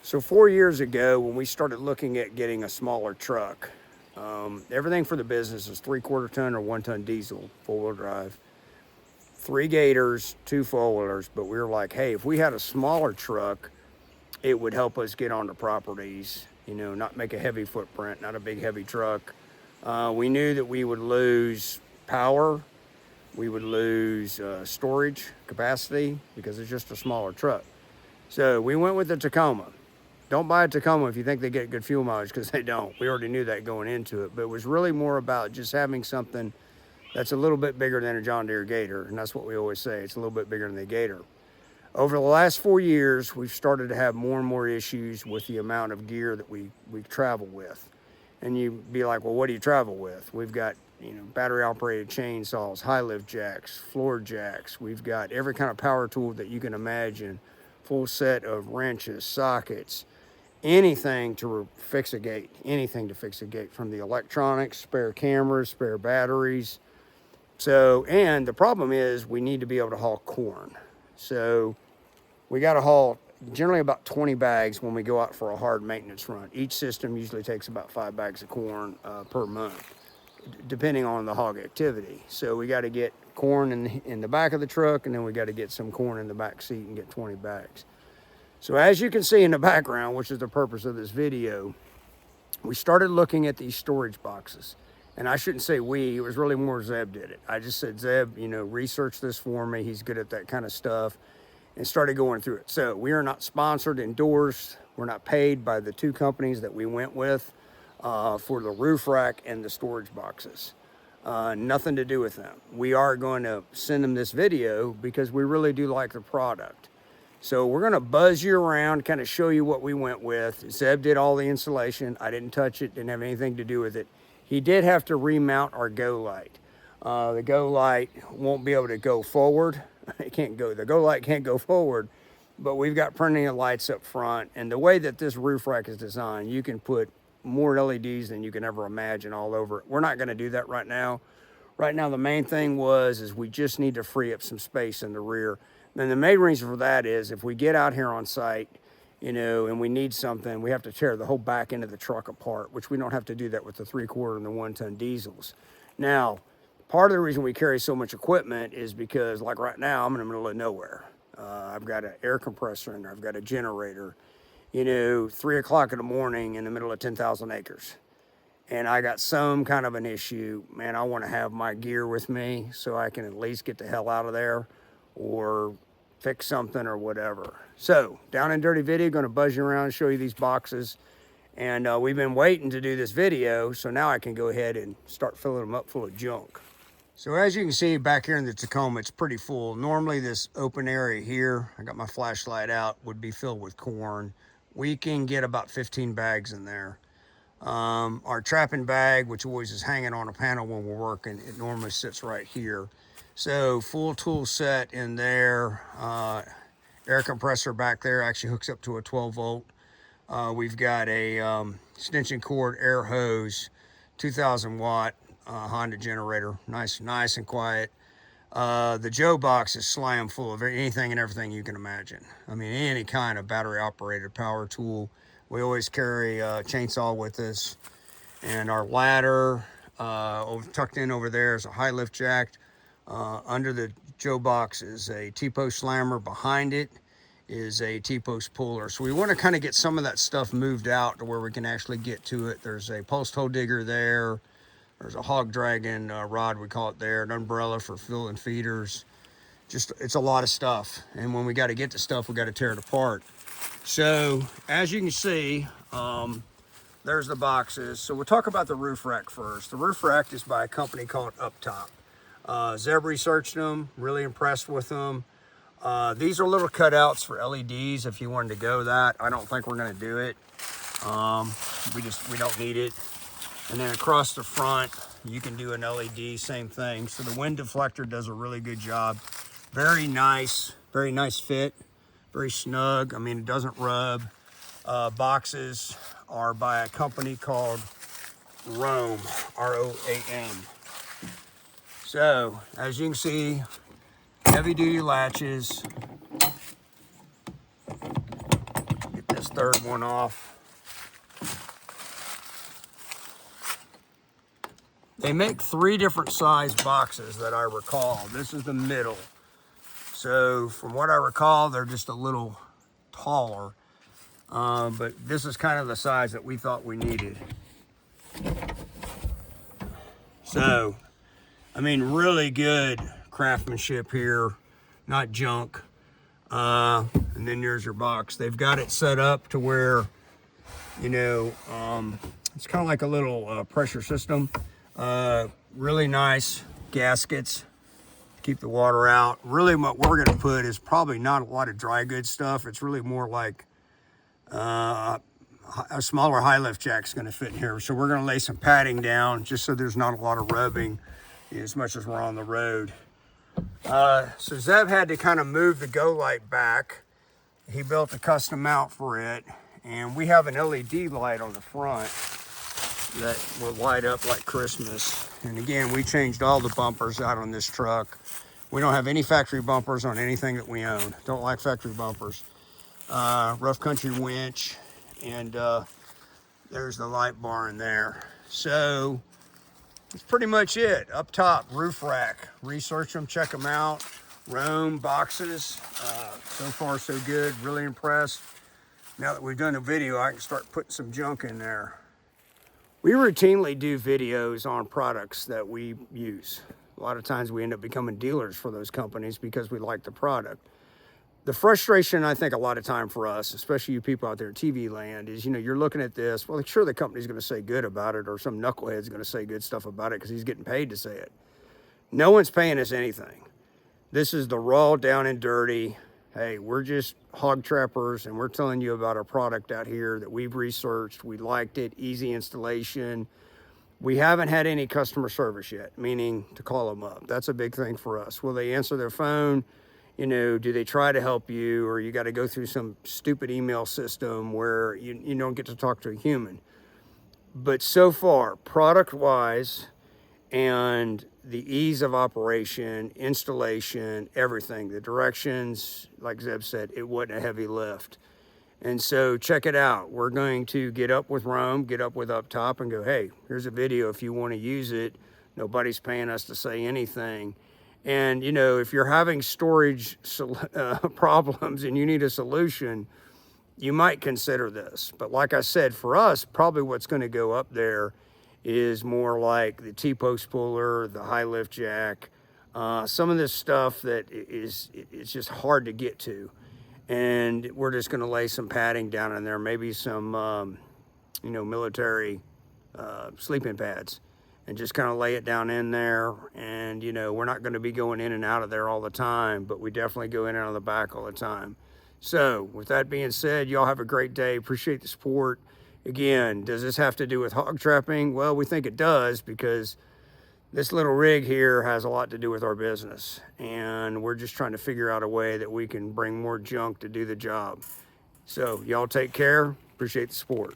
So 4 years ago, when we started looking at getting a smaller truck, everything for the business is 3/4 ton or 1 ton diesel, 4-wheel drive, 3 gators, 2 4-wheelers. But we were like, hey, if we had a smaller truck, it would help us get onto properties, not make a heavy footprint, not a big heavy truck. We knew that we would lose power, we would lose storage capacity because it's just a smaller truck. So we went with the Tacoma. Don't buy a Tacoma if you think they get good fuel mileage, because they don't. We already knew that going into it. But it was really more about just having something that's a little bit bigger than a John Deere Gator. And that's what we always say. It's a little bit bigger than the Gator. Over the last 4 years, we've started to have more and more issues with the amount of gear that we travel with. And you'd be like, well, what do you travel with? We've got, battery operated chainsaws, high lift jacks, floor jacks. We've got every kind of power tool that you can imagine, full set of wrenches, sockets, anything to fix a gate, from the electronics, spare cameras, spare batteries. So, and the problem is we need to be able to haul corn. So we got to haul generally about 20 bags when we go out for a hard maintenance run. Each system usually takes about 5 bags of corn per month, depending on the hog activity. So we got to get corn in the back of the truck, and then we got to get some corn in the back seat and get 20 bags. So as you can see in the background, which is the purpose of this video, we started looking at these storage boxes. And I shouldn't say we, it was really more Zeb did it. I just said, Zeb, research this for me. He's good at that kind of stuff, and started going through it. So we are not sponsored, endorsed. We're not paid by the 2 companies that we went with for the roof rack and the storage boxes. Nothing to do with them. We are going to send them this video because we really do like the product. So we're going to buzz you around, kind of show you what we went with. Zeb did all the installation. I didn't touch it, didn't have anything to do with it. He did have to remount our Go Light. The Go Light won't be able to go forward. The Go Light can't go forward, but we've got plenty of lights up front. And the way that this roof rack is designed, you can put more LEDs than you can ever imagine all over it. We're not going to do that right now. Right now, the main thing is we just need to free up some space in the rear. And the main reason for that is if we get out here on site, and we need something, we have to tear the whole back end of the truck apart, which we don't have to do that with the 3/4 and the 1-ton diesels. Now, part of the reason we carry so much equipment is because, like right now, I'm in the middle of nowhere. I've got an air compressor in there, I've got a generator, 3 o'clock in the morning in the middle of 10,000 acres. And I got some kind of an issue, man, I want to have my gear with me so I can at least get the hell out of there or fix something or whatever. So, Down and Dirty Video, going to buzz you around and show you these boxes. And we've been waiting to do this video, so now I can go ahead and start filling them up full of junk. So as you can see back here in the Tacoma, it's pretty full. Normally this open area here, I got my flashlight out, would be filled with corn. We can get about 15 bags in there. Our trapping bag, which always is hanging on a panel when we're working, it normally sits right here. So full tool set in there. Air compressor back there actually hooks up to a 12 volt. We've got a extension cord air hose, 2000 watt Honda generator, nice and quiet. The Joe box is slam full of anything and everything you can imagine. I mean, any kind of battery operated power tool. We always carry a chainsaw with us, and our ladder tucked in over there is a high lift jack. Under the Joe box is a T-post slammer. Behind it is a T-post puller. So we want to kind of get some of that stuff moved out to where we can actually get to it. There's a post hole digger there. There's a hog dragging rod, we call it there. An umbrella for filling feeders. Just, it's a lot of stuff. And when we got to get the stuff, we got to tear it apart. So as you can see, there's the boxes. So we'll talk about the roof rack first. The roof rack is by a company called Uptop. Zeb researched them, really impressed with them. These are little cutouts for LEDs if you wanted to go that. I don't think we're going to do it. We don't need it. And then across the front, you can do an LED, same thing. So the wind deflector does a really good job. Very nice fit, very snug. I mean, it doesn't rub. Boxes are by a company called Roam, R-O-A-M. So, as you can see, heavy duty latches. Get this third one off. They make 3 different size boxes that I recall. This is the middle. So from what I recall, they're just a little taller. But this is kind of the size that we thought we needed. So, I mean, really good craftsmanship here, not junk. And then there's your box. They've got it set up to where, you know, it's kind of like a little pressure system. Really nice gaskets, keep the water out. Really what we're gonna put is probably not a lot of dry goods stuff. It's really more like a smaller high lift jack's gonna fit in here. So we're gonna lay some padding down just so there's not a lot of rubbing as much as we're on the road. So Zeb had to kind of move the Go Light back. He built a custom mount for it, and we have an LED light on the front that will light up like Christmas. And again, we changed all the bumpers out on this truck. We don't have any factory bumpers on anything that we own. Don't like factory bumpers. Rough country winch, and there's the light bar in there. So that's pretty much it. Up top, roof rack. Research them, check them out. Rome boxes. So far so good, really impressed. Now that we've done a video, I can start putting some junk in there. We routinely do videos on products that we use. A lot of times we end up becoming dealers for those companies because we like the product. The frustration, I think, a lot of time for us, especially you people out there in TV land, is, you know, you're looking at this, well, sure, the company's going to say good about it, or some knucklehead's going to say good stuff about it because he's getting paid to say it. No one's paying us anything. This is the raw, down and dirty. Hey, we're just hog trappers, and we're telling you about our product out here that we've researched. We liked it, easy installation. We haven't had any customer service yet, meaning to call them up. That's a big thing for us. Will they answer their phone? You know, do they try to help you, or you got to go through some stupid email system where you don't get to talk to a human? But so far, product-wise, and the ease of operation, installation, everything, the directions, like Zeb said, it wasn't a heavy lift. And so check it out. We're going to get up with Rome, get up with Up Top, and go, hey, here's a video if you want to use it. Nobody's paying us to say anything. And, you know, if you're having storage problems and you need a solution, you might consider this. But like I said, for us, probably what's going to go up there is more like the T-post puller, the high lift jack, some of this stuff that it's just hard to get to. And we're just going to lay some padding down in there, maybe some, you know, military sleeping pads, and just kind of lay it down in there. And, you know, we're not going to be going in and out of there all the time, but we definitely go in and out of the back all the time. So with that being said, y'all have a great day. Appreciate the support. Again, does this have to do with hog trapping? Well, we think it does, because this little rig here has a lot to do with our business. And we're just trying to figure out a way that we can bring more junk to do the job. So y'all take care. Appreciate the support.